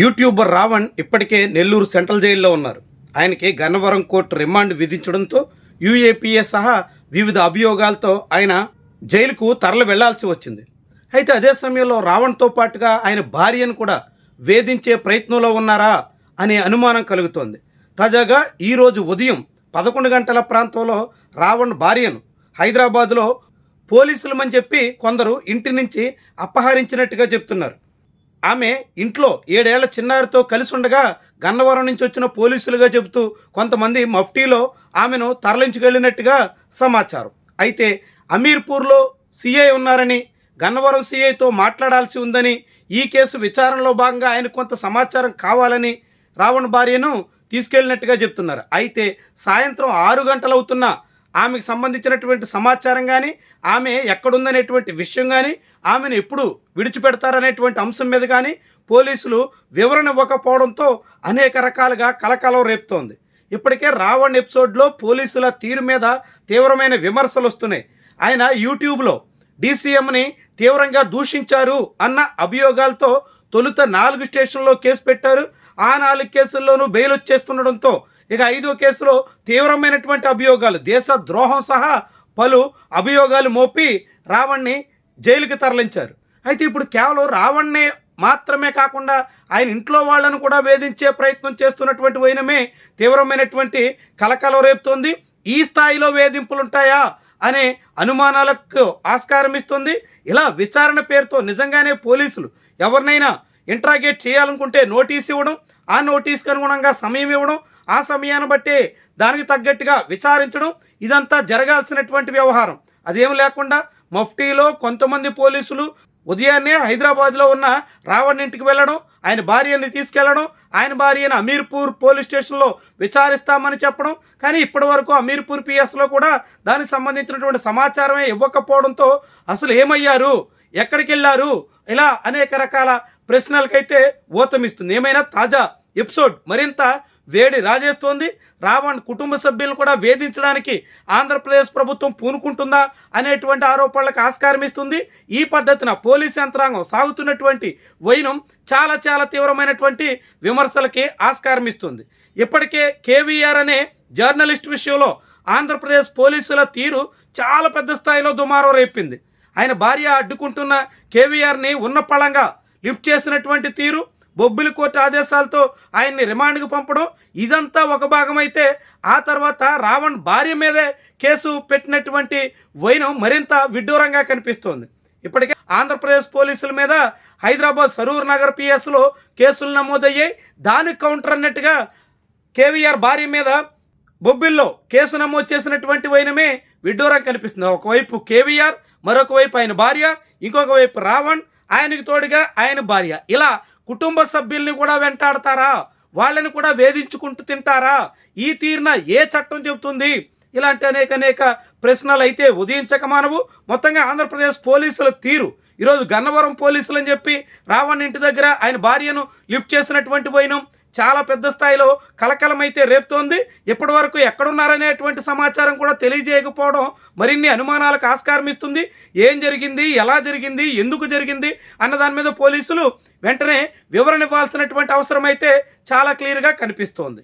YouTuber Raavan ఇప్పటికే Nellore central జైల్లో ఉన్నారు. ఆయనకి గన్నవరం కోర్టు రిమాండ్ విధించడంతో యూఏపీఏ సహా వివిధ అభియోగాలతో ఆయన జైలుకు తరలి వెళ్లాల్సి వచ్చింది. అయితే అదే సమయంలో రావణ్తో పాటుగా ఆయన భార్యను కూడా వేధించే ప్రయత్నంలో ఉన్నారా అనే అనుమానం కలుగుతోంది. తాజాగా ఈరోజు ఉదయం 11 గంటల ప్రాంతంలో రావణ్ భార్యను హైదరాబాద్లో పోలీసులమని చెప్పి కొందరు ఇంటి నుంచి అపహరించినట్టుగా చెప్తున్నారు. ఆమె ఇంట్లో 7 ఏళ్ల చిన్నారితో కలిసి ఉండగా గన్నవరం నుంచి వచ్చిన పోలీసులుగా చెబుతూ కొంతమంది మఫ్టీలో ఆమెను తరలించుకెళ్ళినట్టుగా సమాచారం. అయితే అమీర్పూర్లో సీఐ ఉన్నారని, గన్నవరం సీఐతో మాట్లాడాల్సి ఉందని, ఈ కేసు విచారణలో భాగంగా ఆయన కొంత సమాచారం కావాలని రావణ్ భార్యను తీసుకెళ్ళినట్టుగా చెప్తున్నారు. అయితే సాయంత్రం 6 గంటలవుతున్నా ఆమెకు సంబంధించినటువంటి సమాచారం కానీ, ఆమె ఎక్కడుందనేటువంటి విషయం కానీ, ఆమెను ఎప్పుడు విడిచిపెడతారనేటువంటి అంశం మీద కానీ పోలీసులు వివరణ ఇవ్వకపోవడంతో అనేక రకాలుగా కలకలం రేపుతోంది. ఇప్పటికే రావణ్ ఎపిసోడ్లో పోలీసుల తీరు మీద తీవ్రమైన విమర్శలు వస్తున్నాయి. ఆయన యూట్యూబ్లో డీసీఎంని తీవ్రంగా దూషించారు అన్న అభియోగాలతో తొలుత 4 స్టేషన్లో కేసు పెట్టారు. ఆ 4 కేసుల్లోనూ బెయిల్ వచ్చేస్తుండడంతో ఇక 5వ కేసులో తీవ్రమైనటువంటి అభియోగాలు, దేశ ద్రోహం సహా పలు అభియోగాలు మోపి రావణ్ని జైలుకి తరలించారు. అయితే ఇప్పుడు కేవలం రావణ్నే మాత్రమే కాకుండా ఆయన ఇంట్లో వాళ్ళను కూడా వేధించే ప్రయత్నం చేస్తున్నటువంటి వైనమే తీవ్రమైనటువంటి కలకలం రేపుతోంది. ఈ స్థాయిలో వేధింపులు ఉంటాయా అనే అనుమానాలకు ఆస్కారం ఇస్తుంది. ఇలా విచారణ పేరుతో నిజంగానే పోలీసులు ఎవరినైనా ఇంట్రాగేట్ చేయాలనుకుంటే నోటీస్ ఇవ్వడం, ఆ నోటీస్కి అనుగుణంగా సమయం ఇవ్వడం, ఆ సమయాన్ని బట్టే దానికి తగ్గట్టుగా విచారించడం, ఇదంతా జరగాల్సినటువంటి వ్యవహారం. అదేం లేకుండా మఫ్టీలో కొంతమంది పోలీసులు ఉదయాన్నే హైదరాబాద్లో ఉన్న రావణ్ ఇంటికి వెళ్ళడం, ఆయన భార్యని తీసుకెళ్లడం, ఆయన భార్యను అమీర్పూర్ పోలీస్ స్టేషన్లో విచారిస్తామని చెప్పడం, కానీ ఇప్పటి వరకు అమీర్పూర్ పిఎస్లో కూడా దానికి సంబంధించినటువంటి సమాచారమే ఇవ్వకపోవడంతో అసలు ఏమయ్యారు, ఎక్కడికి వెళ్ళారు, ఇలా అనేక రకాల ప్రశ్నలకైతే ఊతమిస్తుంది. ఏమైనా తాజా ఎపిసోడ్ మరింత వేడి రాజేస్తోంది. రావణ్ కుటుంబ సభ్యులను కూడా వేధించడానికి ఆంధ్రప్రదేశ్ ప్రభుత్వం పూనుకుంటుందా అనేటువంటి ఆరోపణలకు ఆస్కారం ఇస్తుంది. ఈ పద్ధతిన పోలీస్ యంత్రాంగం సాగుతున్నటువంటి వైనం చాలా చాలా తీవ్రమైనటువంటి విమర్శలకి ఆస్కారం ఇస్తుంది. ఇప్పటికే కేవీఆర్ అనే జర్నలిస్ట్ విషయంలో ఆంధ్రప్రదేశ్ పోలీసుల తీరు చాలా పెద్ద స్థాయిలో దుమారం రేపింది. ఆయన భార్య అడ్డుకుంటున్న కేవీఆర్ని ఉన్నపళంగా లిఫ్ట్ చేసినటువంటి తీరు, బొబ్బిలి కోర్టు ఆదేశాలతో ఆయన్ని రిమాండ్కు పంపడం, ఇదంతా ఒక భాగమైతే ఆ తర్వాత రావణ్ భార్య మీదే కేసు పెట్టినటువంటి వైనం మరింత విడ్డూరంగా కనిపిస్తోంది. ఇప్పటికే ఆంధ్రప్రదేశ్ పోలీసుల మీద హైదరాబాద్ సరూర్ నగర్ పిఎస్లో కేసులు నమోదయ్యాయి. దానికి కౌంటర్ అన్నట్టుగా కేవీఆర్ భార్య మీద బొబ్బిల్లో కేసు నమోదు చేసినటువంటి వైనమే విడ్డూరం కనిపిస్తుంది. ఒకవైపు కేవీఆర్, మరొక వైపు ఆయన భార్య, ఇంకొక వైపు రావణ్, ఆయనకి తోడుగా ఆయన భార్య, ఇలా కుటుంబ సభ్యుల్ని కూడా వెంటాడతారా, వాళ్ళని కూడా వేధించుకుంటూ తింటారా, ఈ తీరున ఏ చట్టం చెబుతుంది? ఇలాంటి అనేక ప్రశ్నలు అయితే ఉదయించక మానవు. మొత్తంగా ఆంధ్రప్రదేశ్ పోలీసుల తీరు ఈరోజు గన్నవరం పోలీసులు అని చెప్పి రావణ్ ఇంటి దగ్గర ఆయన భార్యను లిఫ్ట్ చేసినటువంటి వైనం చాలా పెద్ద స్థాయిలో కలకలమైతే రేపుతోంది. ఇప్పటి వరకు ఎక్కడున్నారనేటువంటి సమాచారం కూడా తెలియజేయకపోవడం మరిన్ని అనుమానాలకు ఆస్కారం ఇస్తుంది. ఏం జరిగింది, ఎలా జరిగింది, ఎందుకు జరిగింది అన్న దాని మీద పోలీసులు వెంటనే వివరణ ఇవ్వాల్సినటువంటి అవసరం అయితే చాలా క్లియర్గా కనిపిస్తోంది.